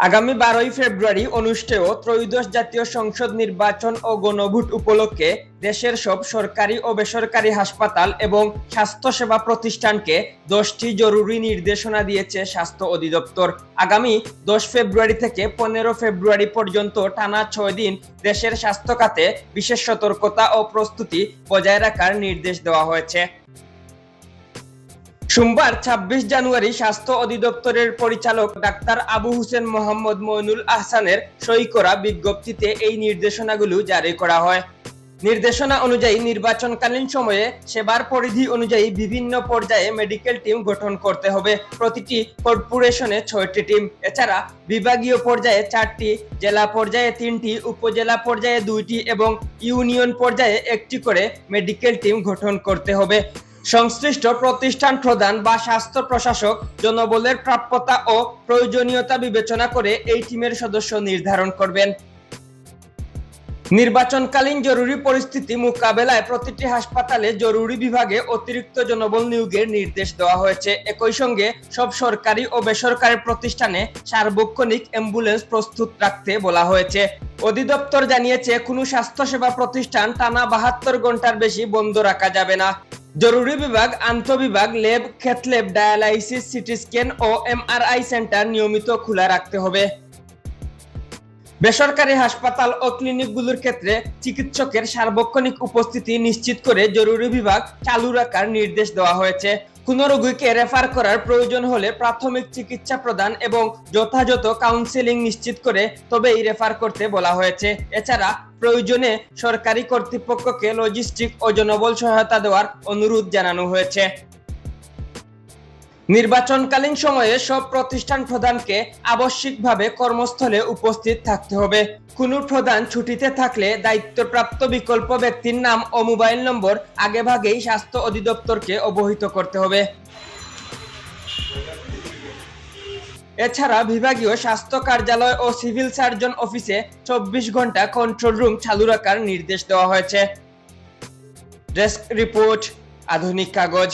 আগামী 12ই ফেব্রুয়ারি অনুষ্ঠেয় ত্রয়োদশ জাতীয় সংসদ নির্বাচন ও গণভোট উপলক্ষে দেশের সব সরকারি ও বেসরকারি হাসপাতাল এবং স্বাস্থ্যসেবা প্রতিষ্ঠানকে 10টি জরুরি নির্দেশনা দিয়েছে স্বাস্থ্য অধিদপ্তর। আগামী 10 ফেব্রুয়ারি থেকে 15 ফেব্রুয়ারি পর্যন্ত টানা 6 দিন দেশের স্বাস্থ্য খাতে বিশেষ সতর্কতা ও প্রস্তুতি বজায় রাখার নির্দেশ দেওয়া হয়েছে। সোমবার 26 জানুয়ারি স্বাস্থ্য অধিদপ্তরের পরিচালক ডাক্তার আবু হোসেন মোহাম্মদ মইনুল আহসানের সই করা বিজ্ঞপ্তিতে এই নির্দেশনাগুলো জারি করা হয়। নির্দেশনা অনুযায়ী নির্বাচনকালীন সময়ে সেবার পরিধি অনুযায়ী বিভিন্ন পর্যায়ে মেডিকেল টিম গঠন করতে হবে। প্রতিটি কর্পোরেশনে 6টি টিম, এছাড়া বিভাগীয় পর্যায়ে 4টি, জেলা পর্যায়ে 3টি, উপজেলা পর্যায়ে 2টি এবং ইউনিয়ন পর্যায়ে 1টি করে মেডিকেল টিম গঠন করতে হবে। সংশ্লিষ্ট প্রতিষ্ঠান প্রধান বা স্বাস্থ্য প্রশাসক জনবলের প্রাপ্যতা ও প্রয়োজনীয়তা বিবেচনা করে এই টিমের সদস্য নির্ধারণ করবেন। নির্বাচনকালীন জরুরি পরিস্থিতি মোকাবেলায় প্রতিটি হাসপাতালে জরুরি বিভাগে অতিরিক্ত জনবল নিয়োগের নির্দেশ দেওয়া হয়েছে। একই সঙ্গে সব সরকারি ও বেসরকারি প্রতিষ্ঠানে সার্বক্ষণিক অ্যাম্বুলেন্স প্রস্তুত রাখতে বলা হয়েছে। অধিদপ্তর জানিয়েছে, কোনো স্বাস্থ্যসেবা প্রতিষ্ঠান টানা 72 ঘন্টার বেশি বন্ধ রাখা যাবে না। জরুরি বিভাগ, আন্তঃবিভাগ, ল্যাব, ক্ষেত ল্যাব, ডায়ালাইসিস, সিটি স্ক্যান ও এমআরআই সেন্টার নিয়মিত খোলা রাখতে হবে। বেসরকারি হাসপাতাল ও ক্লিনিকগুলোর ক্ষেত্রে চিকিৎসকের সার্বক্ষণিক উপস্থিতি নিশ্চিত করে জরুরি বিভাগ চালু রাখার নির্দেশ দেওয়া হয়েছে। কোনো রোগীকে রেফার করার প্রয়োজন হলে প্রাথমিক চিকিৎসা প্রদান এবং যথাযথ কাউন্সেলিং নিশ্চিত করে তবেই রেফার করতে বলা হয়েছে। এছাড়া প্রয়োজনে সরকারি কর্তৃপক্ষকে লজিস্টিক ও জনবল সহায়তা দেওয়ার অনুরোধ জানানো হয়েছে। নির্বাচনকালীন সময়ে সব প্রতিষ্ঠান প্রধানকে আবশ্যিকভাবে কর্মস্থলে উপস্থিত থাকতে হবে। কোনো প্রধান ছুটিতে থাকলে দায়িত্বপ্রাপ্ত বিকল্প ব্যক্তির নাম ও মোবাইল নম্বর আগেভাগেই স্বাস্থ্য অধিদপ্তরকে অবহিত করতে হবে। এছাড়া বিভাগীয় স্বাস্থ্য কার্যালয় ও সিভিল সার্জন অফিসে 24 ঘন্টা কন্ট্রোল রুম চালু রাখার নির্দেশ দেওয়া হয়েছে। ডেস্ক রিপোর্ট, আধুনিক কাগজ।